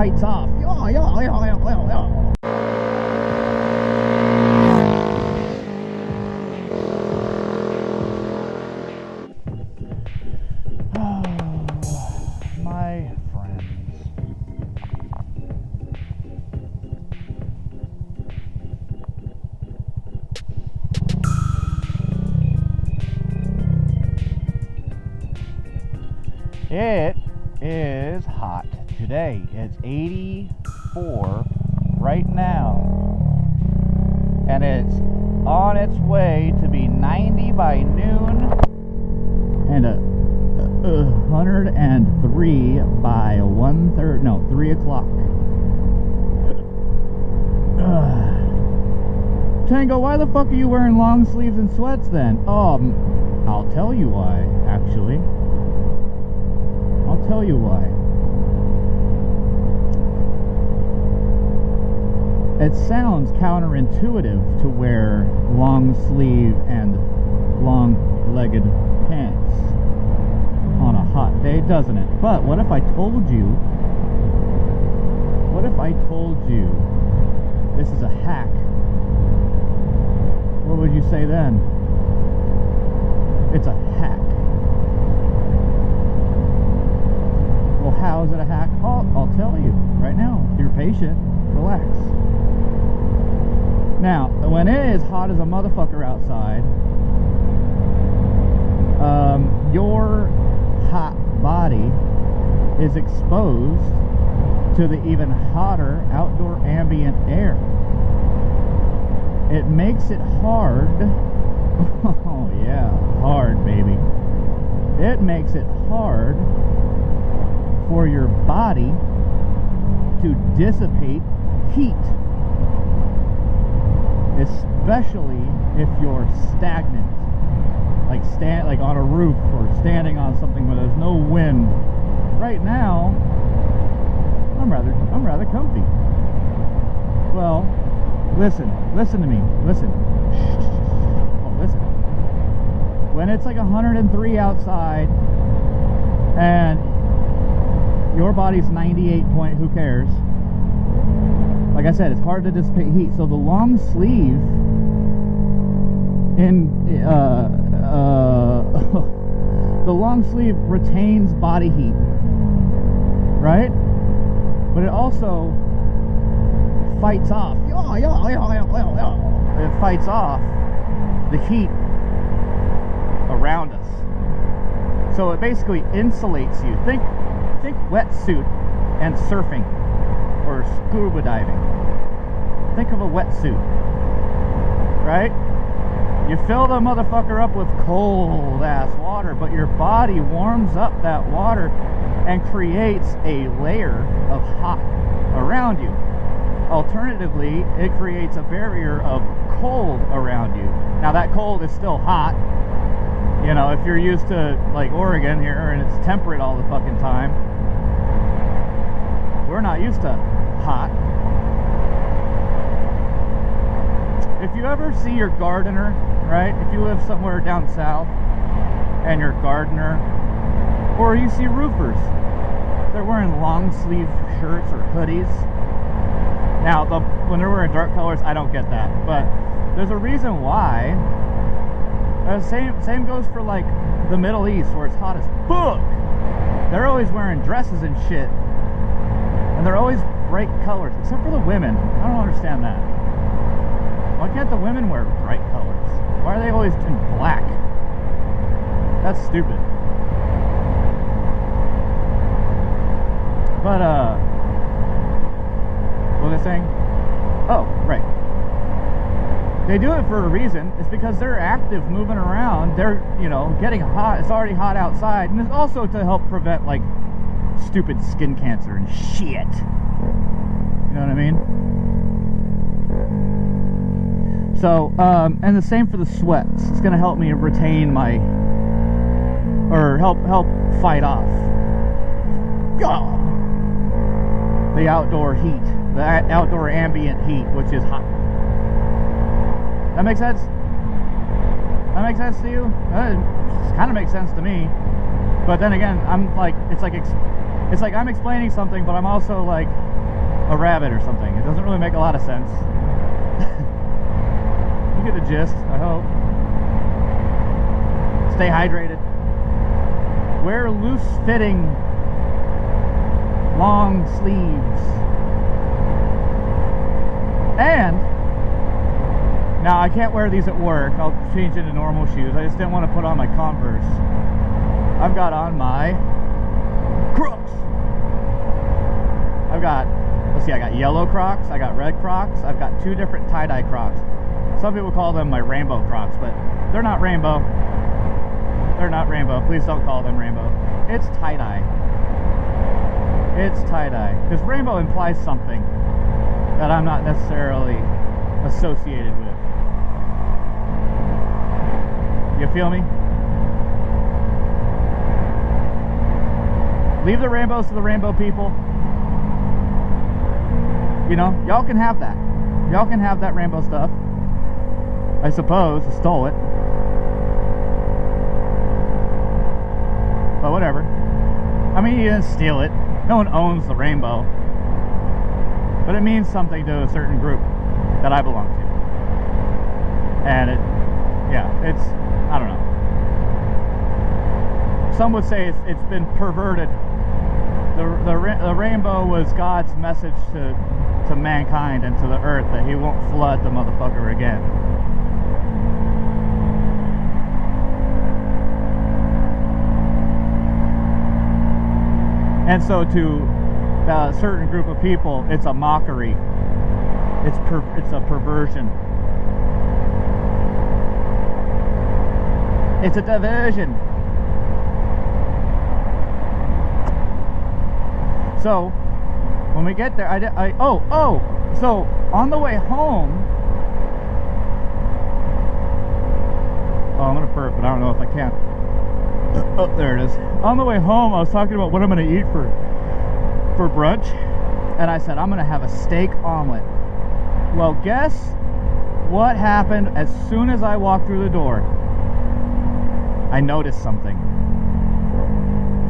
fights off. My friends. It is hot today. It's 84 right now. And it's on its way to be 90 by noon and 103 by 3 o'clock. Tango, why the fuck are you wearing long sleeves and sweats then? I'll tell you why, actually. I'll tell you why. It sounds counterintuitive to wear long sleeve and long-legged pants on a hot day, doesn't it? But what if I told you, this is a hack? What would you say then? It's a hack. Well, how is it a hack? I'll tell you right now. If you're patient, relax. Now, when it is hot as a motherfucker outside, your hot body is exposed to the even hotter outdoor ambient air. It makes it hard. Oh yeah, hard, baby. It makes it hard for your body to dissipate heat, especially if you're stagnant, like on a roof or standing on something where there's no wind. Right now, I'm rather comfy. Well, listen to me. Listen. Oh, listen. When it's like 103 outside and your body's 98 point, who cares? Like I said, it's hard to dissipate heat. So the long sleeve the long sleeve retains body heat, right? But it also fights off. It fights off the heat around us. So it basically insulates you. Think wetsuit and surfing or scuba diving. Think of a wetsuit, right? You fill the motherfucker up with cold ass water, but your body warms up that water and creates a layer of hot around you. Alternatively, it creates a barrier of cold around you. Now that cold is still hot. You know, if you're used to like Oregon here and it's temperate all the fucking time, we're not used to hot. If you ever see your gardener, right? If you live somewhere down south and your gardener, or you see roofers, they're wearing long sleeve shirts or hoodies. Now, when they're wearing dark colors, I don't get that, but there's a reason why. Same goes for like the Middle East, where it's hot as fuck. They're always wearing dresses and shit, and they're always bright colors, except for the women. I don't understand that. Why can't the women wear bright colors? Why are they always in black? That's stupid. But what was I saying? Oh, right. They do it for a reason. It's because they're active, moving around. They're, you know, getting hot. It's already hot outside. And it's also to help prevent, like, stupid skin cancer and shit. You know what I mean? So, and the same for the sweats. It's going to help me retain my, or help fight off the outdoor heat, the outdoor ambient heat, which is hot. That makes sense? That makes sense to you? It kind of makes sense to me. But then again, I'm like, it's like I'm explaining something, but I'm also like a rabbit or something. It doesn't really make a lot of sense. You get the gist, I hope. Stay hydrated. Wear loose-fitting long sleeves. And now I can't wear these at work. I'll change into normal shoes. I just didn't want to put on my Converse. I've got on my Crocs. I've got, let's see, I got yellow Crocs, I got red Crocs, I've got 2 different tie-dye Crocs. Some people call them my rainbow Crocs, but they're not rainbow. They're not rainbow. Please don't call them rainbow. It's tie-dye. It's tie-dye. Because rainbow implies something that I'm not necessarily associated with. You feel me? Leave the rainbows to the rainbow people. You know, y'all can have that. Y'all can have that rainbow stuff. I suppose. I stole it. But whatever. I mean, you didn't steal it. No one owns the rainbow. But it means something to a certain group that I belong to. And it, yeah, it's, I don't know. Some would say it's been perverted. The rainbow was God's message to mankind and to the earth that he won't flood the motherfucker again. And so to a certain group of people, it's a mockery. It's a perversion. It's a diversion. So when we get there, so on the way home, I'm gonna burp, but I don't know if I can. Oh, there it is. On the way home, I was talking about what I'm gonna eat for brunch, and I said I'm gonna have a steak omelet. Well, guess what happened as soon as I walked through the door? I noticed something.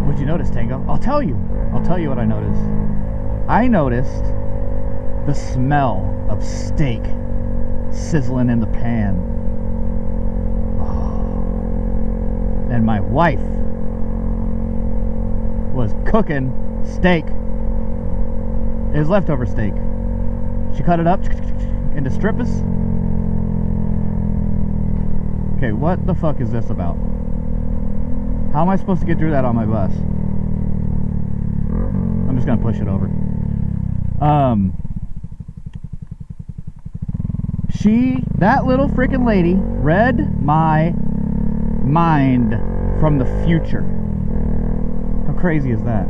What'd you notice, Tango? I'll tell you what I noticed. I noticed the smell of steak sizzling in the pan. Oh. And my wife was cooking steak. It was leftover steak. She cut it up into strips. Okay, what the fuck is this about? How am I supposed to get through that on my bus? I'm just gonna push it over. That little freaking lady read my mind from the future. How crazy is that?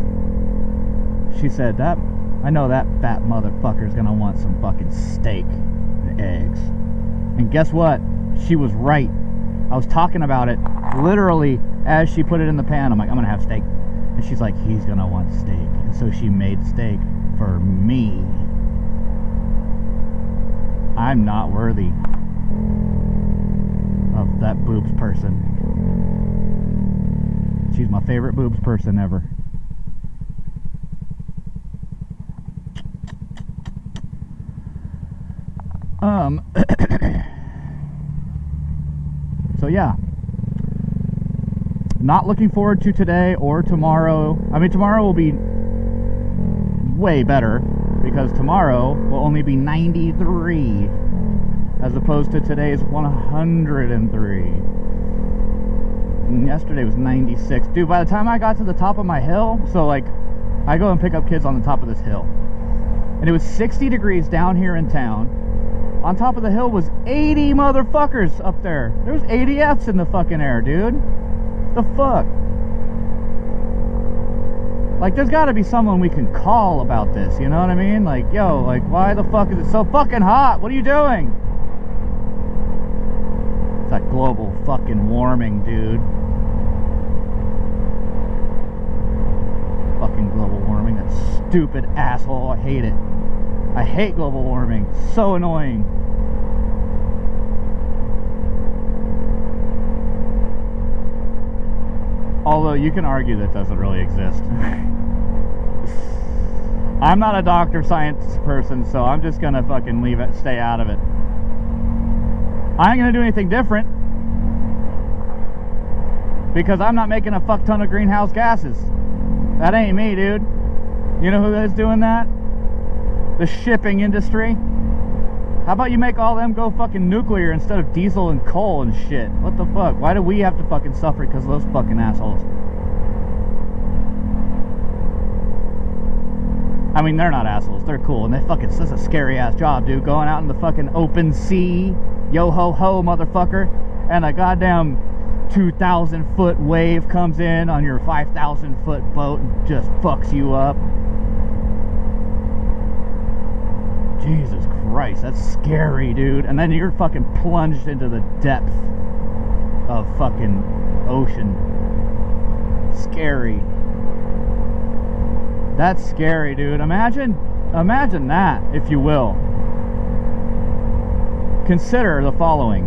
She said, I know that fat motherfucker's gonna want some fucking steak and eggs. And guess what? She was right. I was talking about it literally as she put it in the pan. I'm like, I'm gonna have steak. And she's like, he's gonna want steak. And so she made steak for me. I'm not worthy of that boobs person. She's my favorite boobs person ever. So yeah, not looking forward to today or tomorrow. I mean, tomorrow will be way better because tomorrow will only be 93 as opposed to today's 103. And yesterday was 96. Dude, by the time I got to the top of my hill, so like I go and pick up kids on the top of this hill, and it was 60 degrees down here in town. On top of the hill was 80 motherfuckers up there. There was 80 Fs in the fucking air, dude. The fuck? Like, there's gotta be someone we can call about this, you know what I mean? Like, yo, like, why the fuck is it so fucking hot? What are you doing? It's that global fucking warming, dude. Fucking global warming, that stupid asshole. I hate it. I hate global warming. So annoying. Although you can argue that doesn't really exist. I'm not a doctor science person, so I'm just gonna fucking leave it, stay out of it. I ain't gonna do anything different because I'm not making a fuck ton of greenhouse gases. That ain't me, dude. You know who is doing that? The shipping industry. How about you make all them go fucking nuclear instead of diesel and coal and shit? What the fuck? Why do we have to fucking suffer because of those fucking assholes? I mean, they're not assholes. They're cool. And they fucking, this is a scary ass job, dude. Going out in the fucking open sea. Yo ho ho, motherfucker. And a goddamn 2,000 foot wave comes in on your 5,000 foot boat and just fucks you up. Jesus Christ, that's scary, dude. And then you're fucking plunged into the depth of fucking ocean. Scary. That's scary, dude. Imagine that, if you will. Consider the following.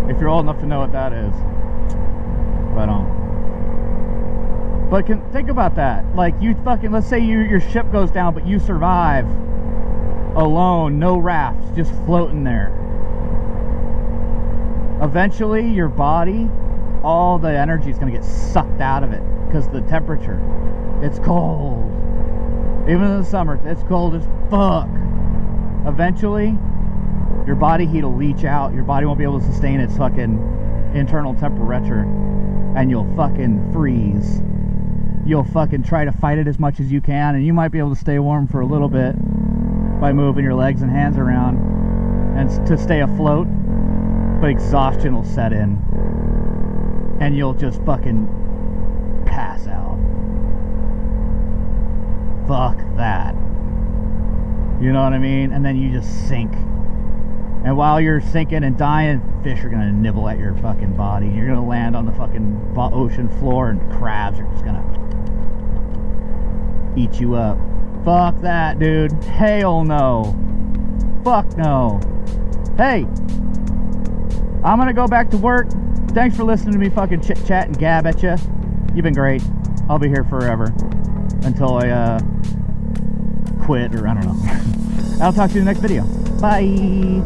If you're old enough to know what that is. Right on. But think about that. Like, you fucking, let's say your ship goes down, but you survive. Alone, no rafts, just floating there. Eventually, your body, all the energy is going to get sucked out of it because the temperature. It's cold. Even in the summer, it's cold as fuck. Eventually, your body heat will leach out. Your body won't be able to sustain its fucking internal temperature, and you'll fucking freeze. You'll fucking try to fight it as much as you can, and you might be able to stay warm for a little bit by moving your legs and hands around and to stay afloat, but exhaustion will set in and you'll just fucking pass out. Fuck that. You know what I mean? And then you just sink, and while you're sinking and dying, fish are gonna nibble at your fucking body. You're gonna land on the fucking ocean floor and crabs are just gonna eat you up. Fuck that, dude. Hell no. Fuck no. Hey, I'm gonna go back to work. Thanks for listening to me fucking chit-chat and gab at you. You've been great. I'll be here forever until I quit, or I don't know. I'll talk to you in the next video. Bye.